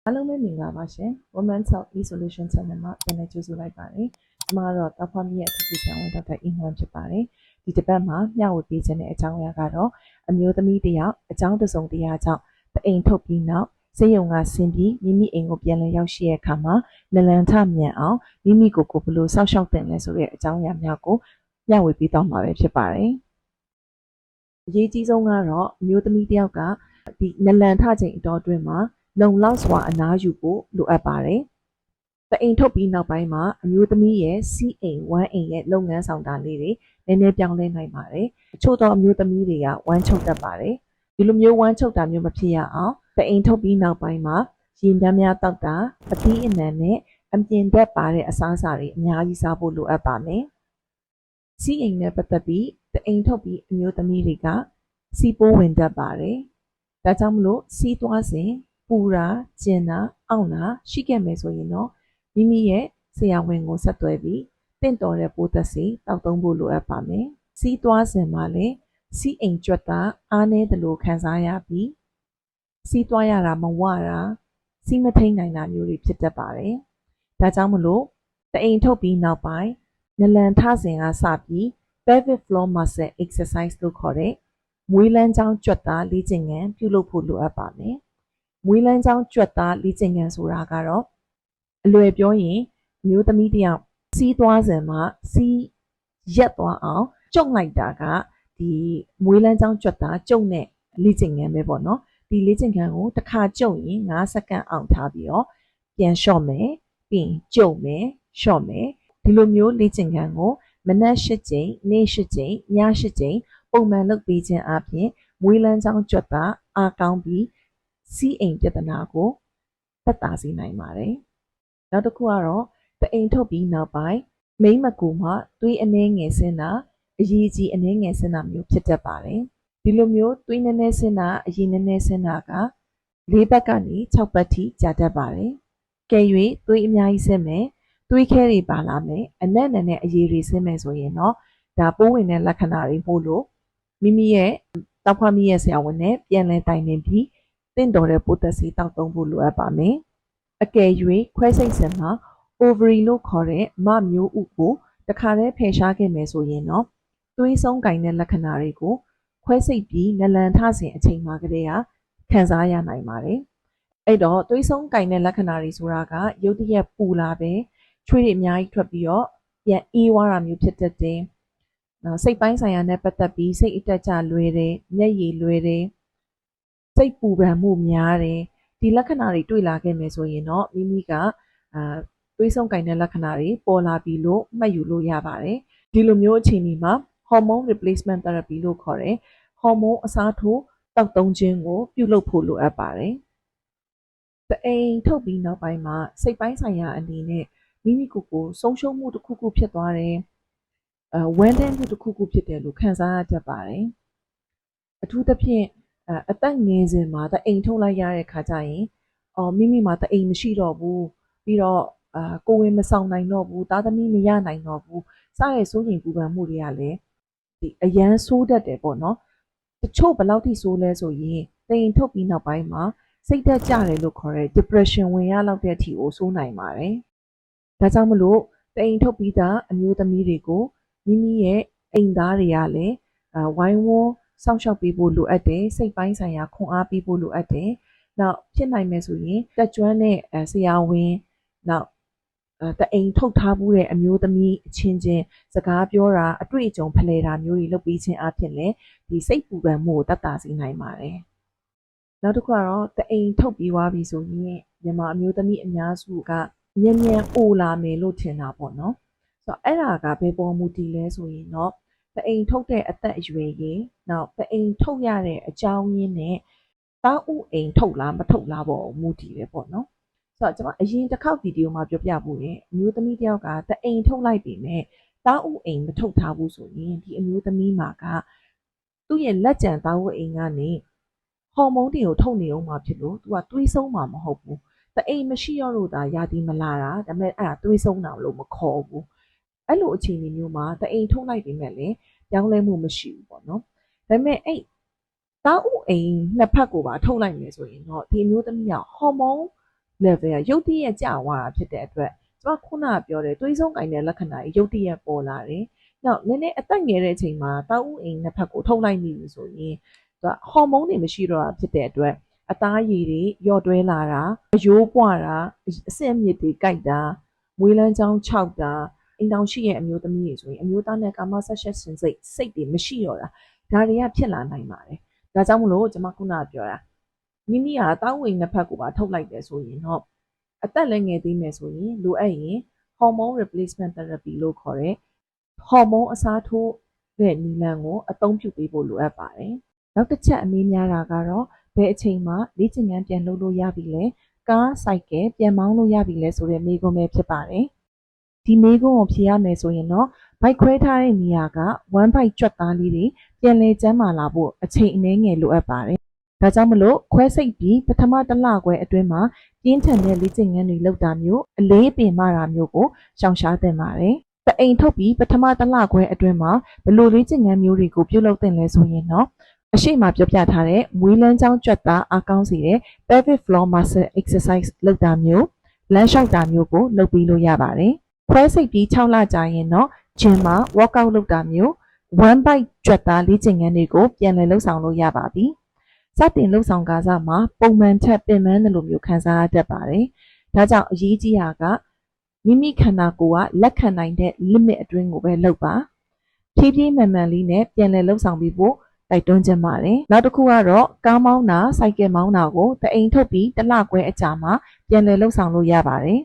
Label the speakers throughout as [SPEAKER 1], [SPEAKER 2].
[SPEAKER 1] အားလုံးပဲမင်္ဂလာပါရှင် Women's Health Solution Channel မှာပြန်လည်ကြိုဆိုလိုက်ပါတယ်။ကျွန်မတော့တောက်ဖွားမြရဲ့အထူးဆရာဝန်ဒေါက်တာအင်းဝမ်ဖြစ်ပါတယ်။ဒီတစ်ပတ်မှာမျှဝေပေးခြင်းတဲ့အကြောင်းအရာကတော့အမျိုးသမီးတစ်ယောက်အကြောင်းတစ်စုံတစ်ရာကြောင့်အိမ်ထုတ်ပြီးနောက်ဆေးရုံကဆင်းပြီးမိမိအိမ်ကိုပြန်လည်ရောက်ရှိတဲ့အခါမှာနလန်ထမြန်အောင်မိမိကိုယ်ဘယ်လိုစောင့်ရှောက်သင့်လဲဆိုတဲ့အကြောင်းအရာများကိုမျှဝေပေးတော့မှာပဲဖြစ်ပါတယ်။အရေးကြီးဆုံးကတော့အမျိုးသမီးတစ်ယောက်ကဒီနလန်ထချိန်အတော်အတွင်းမှာလုံလောက်စွာအနားယူဖို့လိုအပ်ပါတယ်။တအိမ်ထုတ်ပြီးနောက်ပိုင်းမှာအမျိုးသမီးရဲ့စီးအိမ်ဝမ်းအိမ်ရဲ့လုပ်ငန်းဆောင်တာလေးတွေနည်းနည်းပြောင်းလဲနိုင်ပါတယ်။အချို့သောအမျိုးသမီးတွေကဝမ်းချုပ်တတ်ပါတယ်။ဒီလိုမျိုးဝမ်းချုပ်တာမျိုးမဖြစ်ရအောင်တအိမ်ထုတ်ပြီးနောက်ပိုင်းမှာရေများများတောက်တာအသီးအနှံနဲ့အပြင်ဘက်ပါတဲ့အစားအစာတွေအများကြီးစားဖို့လိုအပ်ပါမယ်။စီးအိမ်နဲ့ပတ်သက်ပြီးတအိမ်ထုတ်ပြီးအမျိုးသမီးတွေကစီးပိုးဝင်တတ်ပါတယ်။ဒါကြောင့်မလို့စီးသွားစဉ်ပူတာကျင်တာအောင့်တာရှိခဲ့မယ်ဆိုရင်တော့မိမိရဲ့ဆရာဝန်ကိုဆက်သွယ်ပြီးတင့်တော်တဲ့ပိုးသက်ဆေးတောက်သုံးဖို့လိုအပ်ပါမယ်။စီးသွားစဉ်မှာလည်းစီးအိမ်ကြွက်တာအားနည်းသလိုခံစားရပြီးစီးသွားရတာမဝတာစီးမထိန်နိုင်တာမျိုးတွေဖြစ်တတ်ပါတယ်။ဒါကြောင့်မလို့တအိမ်ထုတ်ပြီးနောက်ပိုင်းနလန်ထစဉ်ကစပြီး pelvic floor muscle exercise လို့ခေါ်တဲ့မွေးလမ်းကြောင်းကြွက်တာလေ့ကျင့်ခန်းပြုလုပ်ဖို့လိုအပ်ပါမယ်။မွေးလမ်းကြောင်းကြွက်သားလေ့ကျင့်ခန်းဆိုတာကတော့အလွယ်ပြောရင်မျိုးသမီးတယောက်စီးသွားစဉ်မှာစီးရက်သွားအောင်ကျုပ်လိုက်တာကဒီမွေးလမ်းကြောင်းကြွက်သားကျုပ်နဲ့လေ့ကျင့်ခန်းပဲပေါ့နော်ဒီလေ့ကျင့်ခန်းကိုတစ်ခါကျုပ်ရင်9စက္ကန့်အောင်ထားပြီးတော့ပြန်လျှော့မယ်ပြီးရင်ကျုပ်မယ်လျှော့မယ်ဒီလိုမျိုးလေ့ကျင့်ခန်းကိုမနက်၈ကြိမ်နေ့၈ကြိမ်ည၈ကြိမ်ပုံမှန်လုပ်ပေးခြင်းအပြင်မွေးလမ်းကြောင်းကြွက်သားအားကောင်းပြီးစီးအိမ်ပြဿနာကိုသက်သာစေနိုင်ပါတယ်။နောက်တစ်ခုကတော့တအိမ်ထုတ်ပြီးနောက်ပိုင်းမိမကူမှာသွေးအနှဲငယ်ဆင်းတာအရည်ကြီးအနှဲငယ်ဆင်းတာမျိုးဖြစ်တတ်ပါတယ်။ဒီလိုမျိုးသွေးနည်းနည်းဆင်းတာအရည်နည်းနည်းဆင်းတာက၄ဘက်ကနေ6ဘက်ထိကြာတတ်ပါတယ်။ကဲ၍သွေးအများကြီးဆင်းမယ်သွေးခဲတွေပါလာမယ်အနက်နဲ့အရည်တွေဆင်းမယ်ဆိုရင်တော့ဒါပိုးဝင်တဲ့လက္ခဏာတွေပို့လို့မိမိရဲ့တောက်ဖွားမိရဲ့ဆရာဝန်နဲ့ပြန်လည်တိုင်ပင်ပြီးတင့်တော်တဲ့ပိုးသက်ဆေးတောက်သုံးဖို့လိုအပ်ပါမယ်။အကယ်၍ခွဲစိတ်စဉ်မှာ ovary လို့ခေါ်တဲ့မမျိုးဥကိုတခါတည်းဖယ်ရှားခဲ့မယ်ဆိုရင်တော့သွေးဆုံးကိုင်တဲ့လက္ခဏာတွေကိုခွဲစိတ်ပြီးနလန်ထစဉ်အချိန်မှာကလေးကခံစားရနိုင်ပါတယ်။အဲ့တော့သွေးဆုံးကိုင်တဲ့လက္ခဏာတွေဆိုတာကရုတ်တရက်ပူလာပဲချွေးတွေအများကြီးထွက်ပြီးတော့ပြန်အေးသွားတာမျိုးဖြစ်တတ်တယ်။နောက်စိတ်ပိုင်းဆိုင်ရာနဲ့ပတ်သက်ပြီးစိတ်အတက်ကြလွယ်တယ်မျက်ရည်လွယ်တယ်စိတ်ပူပန်မှုများတယ်ဒီလက္ခဏာတွေတွေ့လာခဲ့မယ်ဆိုရင်တော့မိမိကသွေးဆုံးကိုင်တဲ့လက္ခဏာတွေပေါ်လာပြီလို့မှတ်ယူလို့ရပါတယ်ဒီလိုမျိုးအခြေအနေမှာ hormone replacement therapy လို့ခေါ်တဲ့ဟော်မုန်းအစားထိုးတောက်သုံးခြင်းကိုပြုလုပ်ဖို့လိုအပ်ပါတယ်တအိမ်ထုတ်ပြီးနောက်ပိုင်းမှာစိတ်ပိုင်းဆိုင်ရာအနေနဲ့မိမိကိုယ်ကိုဆုံးရှုံးမှုတစ်ခုခုဖြစ်သွားတယ်ဝမ်းနည်းမှုတစ်ခုခုဖြစ်တယ်လို့ခံစားရတတ်ပါတယ်အထူးသဖြင့်အသက်ငယ်စဉ်မှာတအိမ်ထုတ်လိုက်ရတဲ့ခါကျရင်မိမိမှာတအိမ်မရှိတော့ဘူးပြီးတော့ကိုယ်ဝင်မဆောင်နိုင်တော့ဘူးသားသမီးမရနိုင်တော့ဘူးစတဲ့စိုးရိမ်ပူပန်မှုတွေကလည်းဒီအရန်ဆိုးတတ်တယ်ပေါ့နော်တချို့ဘယ်လောက်ထိဆိုးလဲဆိုရင်တအိမ်ထုတ်ပြီးနောက်ပိုင်းမှာစိတ်သက်ကြတယ်လို့ခေါ်တဲ့ depression ဝင်ရလောက်တဲ့အထိကိုဆိုးနိုင်ပါတယ်ဒါကြောင့်မလို့တအိမ်ထုတ်ပြီးသားအမျိုးသမီးတွေကိုမိမိရဲ့အိမ်သားတွေကလည်းဝိုင်းဝန်းစောင့်ရှောက်ပေးဖို့လိုအပ်တယ်စိတ်ပိုင်းဆိုင်ရာခွန်အားပေးဖို့လိုအပ်တယ်နောက်ဖြစ်နိုင်မယ်ဆိုရင်တက်ကျွမ်းတဲ့ဆရာဝန်နောက်တအိမ်ထုတ်ထားမှုတဲ့အမျိုးသမီးအချင်းချင်းစကားပြောတာအတွေ့အကြုံဖလှယ်တာမျိုးတွေလုပ်ပြီးခြင်းအပြင်လည်းဒီစိတ်ပူပန်မှုကိုတက်တာစေနိုင်ပါတယ်နောက်တစ်ခုကတော့တအိမ်ထုတ်ပြီးသွားပြီဆိုရင်မြန်မာအမျိုးသမီးအများစုကညံ့ညံ့အိုလာမယ်လို့ထင်တာပေါ့နော်ဆိုတော့အဲ့ဒါကဘယ်ပေါ်မူတည်လဲဆိုရင်တော့တအိမ်ထုတ်တဲ့အသက်အရွယ်ကြီးနောက်တအိမ်ထုတ်ရတဲ့အကြောင်းရင်းနဲ့တားဥအိမ်ထုတ်လားမထုတ်လားပေါ့မူတည်တယ်ပေါ့နော်ဆိုတော့ကျွန်မအရင်တစ်ခေါက်ဗီဒီယိုမှာပြောပြဖို့ရင်အမျိုးသမီးတယောက်ကတအိမ်ထုတ်လိုက်ပြီမဲ့တားဥအိမ်မထုတ်ထားဘူးဆိုရင်ဒီအမျိုးသမီးမှာကသူ့ရဲ့လက်ကျန်တားဥအိမ်ကနေဟော်မုန်းတွေကိုထုတ်နေအောင်မှာဖြစ်လို့သူကသွေးဆုံးမှာမဟုတ်ဘူးတအိမ်မရှိရလို့ဒါယာတီမလာတာဒါပေမဲ့အဲ့ဒါသွေးဆုံးတာလို့မခေါ်ဘူးအဲ့လိုအခြေအနေမျိုးမှာတအိမ်ထုတ်လိုက်ပြီမဲ့လည်းပြောင်းလဲမှုမရှိဘူးပေါ့နော်ဒါပေမဲ့အဲ့တားဥအိမ်နှစ်ဖက်ကိုပါထုတ်လိုက်မယ်ဆိုရင်တော့ဒီအမျိုးသမီးကဟော်မုန်း level ကရုတ်တရက်ကျသွားတာဖြစ်တဲ့အတွက်ကျွန်မခုနကပြောတယ်သွေးဆုံးကင်တဲ့လက္ခဏာကြီးရုတ်တရက်ပေါ်လာတယ်။နောက်နည်းနည်းအသက်ငယ်တဲ့အချိန်မှာတောက်ဥအိမ်နှစ်ဖက်ကိုထုတ်လိုက်မိပြီဆိုရင်သူကဟော်မုန်းတွေမရှိတော့တာဖြစ်တဲ့အတွက်အသားရည်တွေလျော့တွဲလာတာအယိုးပွားတာအဆင့်အမြစ်တွေကိုက်တာမွေးလန်းချောင်းခြောက်တာအိမ်တောင်ရှိရဲ့အမျိုးသမီးတွေဆိုရင်အမျိုးသားနဲ့ကာမဆက်ဆက်ရှင်စိတ်တွေမရှိတော့တာဒါတွေကဖြစ်လာနိုင်ပါတယ်။ဒါကြောင့်မလို့ကျွန်မခုနကပြောတာမိမိကတောက်ဝင်နှစ်ဖက်ကိုပါထုတ်လိုက်တယ်ဆိုရင်တော့အသက်လည်းငယ်သေးမယ်ဆိုရင်လိုအပ်ရင် hormone replacement therapy လို့ခေါ်တဲ့ဟော်မုန်းအစားထိုးတဲ့နည်းလမ်းကိုအသုံးပြုပေးဖို့လိုအပ်ပါတယ်။နောက်တစ်ချက်အမေးများတာကတော့ဘယ်အချိန်မှလေ့ကျင့်ခန်းပြန်လုပ်လို့ရပြီလဲကားစိုက်ကယ်ပြန်မောင်းလို့ရပြီလဲဆိုတဲ့မေးခွန်းပဲဖြစ်ပါတယ်။ဒီမေးခွန်းကိုဖြေရမယ်ဆိုရင်တော့ဘိုက်ခွဲထားတဲ့နေရာက1 byte ကြွက်သားလေးတွေပြန်လည်ကျန်းမာလာဖို့အချိန်အနည်းငယ်လိုအပ်ပါတယ်။ဒါကြောင့်မလို့ခွဲစိတ်ပြီးပထမတစ်လခွဲအတွင်းမှာပြင်းထန်တဲ့လေ့ကျင့်ခန်းတွေလုပ်တာမျိုးအလေးပင်မတာမျိုးကိုရှောင်ရှားသင့်ပါတယ်။တအိမ်ထုတ်ပြီးပထမတစ်လခွဲအတွင်းမှာဘယ်လိုလေ့ကျင့်ခန်းမျိုးတွေကိုပြုလုပ်သင့်လဲဆိုရင်တော့အရှိမပြောပြထားတဲ့မွေးလန်းချောင်းကြွက်သားအားကောင်းစေတဲ့ pelvic floor muscle exercise လုပ်တာမျိုးလမ်းလျှောက်တာမျိုးကိုလုပ်ပြီးလို့ရပါတယ်။ခွဲစိတ်ပြီး6လကြာရင်တော့ gym မှာ workout လုပ်တာမျိုး1 byte ကြွက်သားလေ့ကျင့်ခန်းတွေကိုပြန်လည်လုပ်ဆောင်လို့ရပါပြီ။စတင်လုပ်ဆောင်ကားစားမှာပုံမှန်ထက်ပင်ပန်းတယ်လို့မျိုးခံစားရတတ်ပါတယ်။ဒါကြောင့်အရေးကြီးတာကမိမိခန္ဓာကိုယ်ကလက်ခံနိုင်တဲ့ limit အတွင်းကိုပဲလုပ်ပါ။ဖြည်းဖြည်းမှန်မှန်လေးနဲ့ပြန်လည်လုပ်ဆောင်ပြီးဖို့တိုက်တွန်းချင်ပါတယ်။နောက်တစ်ခုကတော့ကားမောင်းတာစိုက်ကယ်မောင်းတာကိုတအိမ်ထုတ်ပြီးတစ်လခွဲအကြာမှာပြန်လည်လုပ်ဆောင်လို့ရပါတယ်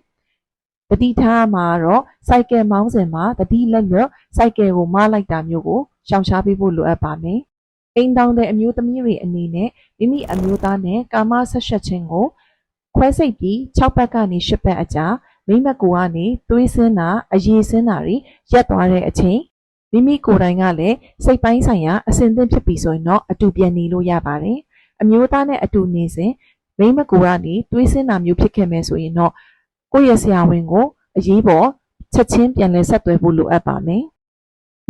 [SPEAKER 1] ။တတိထားမှာတော့စိုက်ကယ်မောင်းစဉ်မှာတတိလက်လွတ်စိုက်ကယ်ကိုမလိုက်တာမျိုးကိုရှောင်ရှားပေးဖို့လိုအပ်ပါမယ်။အိမ်တောင်တဲ့အမျိုးသမီးတွေအနေနဲ့မိမိအမျိုးသားနဲ့ကာမဆက်ဆက်ခြင်းကိုခွဲစိတ်ပြီး6ပတ်ကနေ10ပတ်အကြာမိမကိုကနေသွေးဆင်းတာအရည်ဆင်းတာတွေရပ်သွားတဲ့အချိန်မိမိကိုယ်တိုင်ကလည်းစိတ်ပိုင်းဆိုင်ရာအစဉ်သင့်ဖြစ်ပြီဆိုရင်တော့အတူပြန်နေလို့ရပါတယ်။အမျိုးသားနဲ့အတူနေစဉ်မိမကိုကနေသွေးဆင်းတာမျိုးဖြစ်ခဲ့မယ်ဆိုရင်တော့ကိုယ့်ရဲ့ဆရာဝန်ကိုအရေးပေါ်ချက်ချင်းပြန်လည်ဆက်သွယ်ဖို့လိုအပ်ပါမယ်။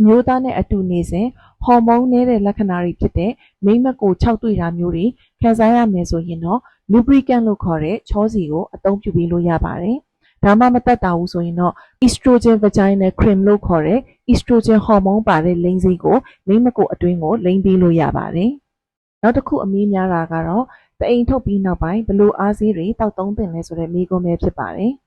[SPEAKER 1] မျိုးသားနဲ့အတူနေစဉ်ဟော်မုန်းနေတဲ့လက္ခဏာတွေဖြစ်တဲ့မိမကိုခြောက်တွေ့တာမျိုးတွေခံစားရမယ်ဆိုရင်တော့ lubricant လို့ခေါ်တဲ့ချောစီကိုအသုံးပြုပေးလို့ရပါတယ်။ဒါမှမတတ်တာဘူးဆိုရင်တော့ estrogen vaginal cream လို့ခေါ်တဲ့ estrogen ဟော်မုန်းပါတဲ့လိမ်းစိကိုမိမကိုအတွင်းကိုလိမ်းပေးလို့ရပါတယ်။နောက်တစ်ခုအမေးများတာကတော့တအိမ်ထုတ်ပြီးနောက်ပိုင်းဘလို့အားဆေးတွေတောက်သုံးသင့်လဲဆိုတဲ့မေးခွန်းပဲဖြစ်ပါတယ်။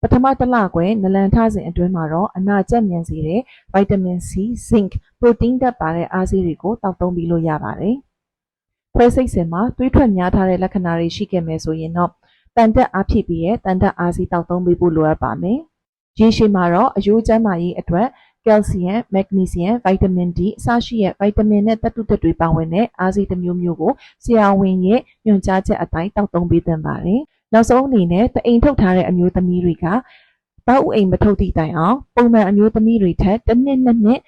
[SPEAKER 1] ပထမတစ်လခွဲနလန်ထစဉ်အတွင်းမှာတော့အနာကျက်မြန်စေတဲ့ vitamin C, zinc, protein ဓာတ်ပါတဲ့အားဆေးတွေကိုတောက်သုံးပြီးလို့ရပါတယ်။ခွဲစိတ်စဉ်မှာသွေးထွက်များထားတဲ့လက္ခဏာတွေရှိခဲ့မယ်ဆိုရင်တော့တန်တက်အားဖြည့်ပြီးရဲ့တန်တက်အားဆေးတောက်သုံးပေးဖို့လိုအပ်ပါမယ်။ရေရှည်မှာတော့အယိုးကျန်းမာရေးအတွက်ကယ်လ်ဆီယမ်၊မက်ဂနီဆီယမ်၊ဗိုက်တာမင် D အစရှိတဲ့ဗိုက်တာမင်နဲ့သတ္တုဓာတ်တွေပါဝင်တဲ့အားဆေးတစ်မျိုးမျိုးကိုဆရာဝန်ရဲ့ညွှန်ကြားချက်အတိုင်းတောက်သုံးပေးသင့်ပါတယ်။နောက်ဆုံးအနေနဲ့တအိမ်ထုတ်ထားတဲ့အမျိုးသမီးတွေကတောက်ဥအိမ်မထုတ်သည့်တိုင်အောင်ပုံမှန်အမျိုးသမီးတွေထက်တစ်နှစ်နှစ်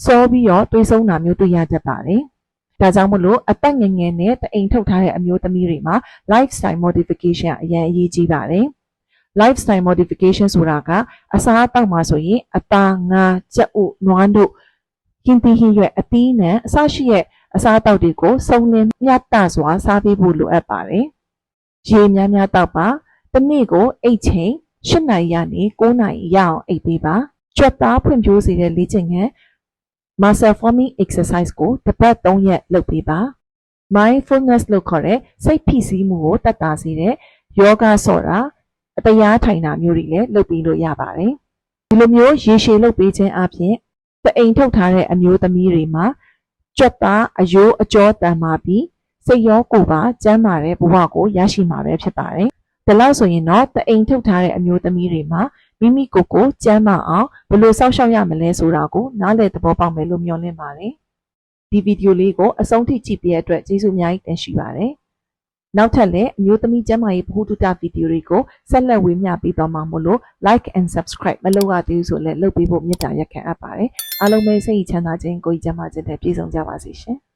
[SPEAKER 1] စောပြီးတော့သွေးဆုံးတာမျိုးတွေ့ရတတ်ပါတယ်။ဒါကြောင့်မလို့အသက်ငယ်ငယ်နဲ့တအိမ်ထုတ်ထားတဲ့အမျိုးသမီးတွေမှာ lifestyle modification အရင်အရေးကြီးပါတယ်။ lifestyle modification ဆိုတာကအစားအသောက်မှာဆိုရင်အသားငါးကြက်ဥနွားတို့ဟင်းသီးဟင်းရွက်အသီးနှံအစရှိတဲ့အစားအသောက်တွေကိုစုံလင်မျှတစွာစားပေးဖို့လိုအပ်ပါတယ်။ရေများများတောက်ပါ။တစ်နေ့ကိုအိတ်ချိန်8နာရီကနေ9နာရီရအောင်အိတ်ပေးပါ။ကြွက်သားဖွံ့ဖြိုးစေတဲ့လေ့ကျင့်ခန်း muscle forming exercise ကိုတစ်ပတ်3ရက်လုပ်ပေးပါ။ mindfulness လို့ခေါ်တဲ့စိတ်ဖိစီးမှုကိုတက်တာစေတဲ့ယောဂဆော့တာအတရားထိုင်တာမျိုးတွေလည်းလုပ်ပြီးလို့ရပါတယ်။ဒီလိုမျိုးရေရှည်လုပ်ပေးခြင်းအပြင်တအိမ်ထုတ်ထားတဲ့အမျိုးသမီးတွေမှာကြွက်သားအယိုးအကြောတန်မာပြီးစိတ်ရောကိုယ်ပါကျန်းမာတဲ့ဘဝကိုရရှိမှာပဲဖြစ်ပါတယ်။ဒါလို့ဆိုရင်တော့တအိမ်ထုတ်ထားတဲ့အမျိုးသမီးတွေမှာမိမိကိုယ်ကိုကျန်းမာအောင်ဘယ်လိုစောင့်ရှောက်ရမလဲဆိုတာကိုနားလည်သဘောပေါက်မယ်လို့မျှော်လင့်ပါတယ်။ဒီဗီဒီယိုလေးကိုအဆုံးထိကြည့်ပေးတဲ့အတွက်ကျေးဇူးအများကြီးတင်ရှိပါတယ်။နောက်ထပ်လည်းအမျိုးသမီးကျန်းမာရေးဗဟုသုတဗီဒီယိုတွေကိုဆက်လက်ဝေမျှပေးသွားမှာမို့လို့ like and subscribe မလုပ်ရသေးဘူးဆိုလည်းလုပ်ပေးဖို့မေတ္တာရက်ခံအပ်ပါတယ်။အားလုံးပဲစိတ်ချမ်းသာခြင်းကိုယ်ကျန်းမာခြင်းနဲ့ပြည့်စုံကြပါစေရှင်။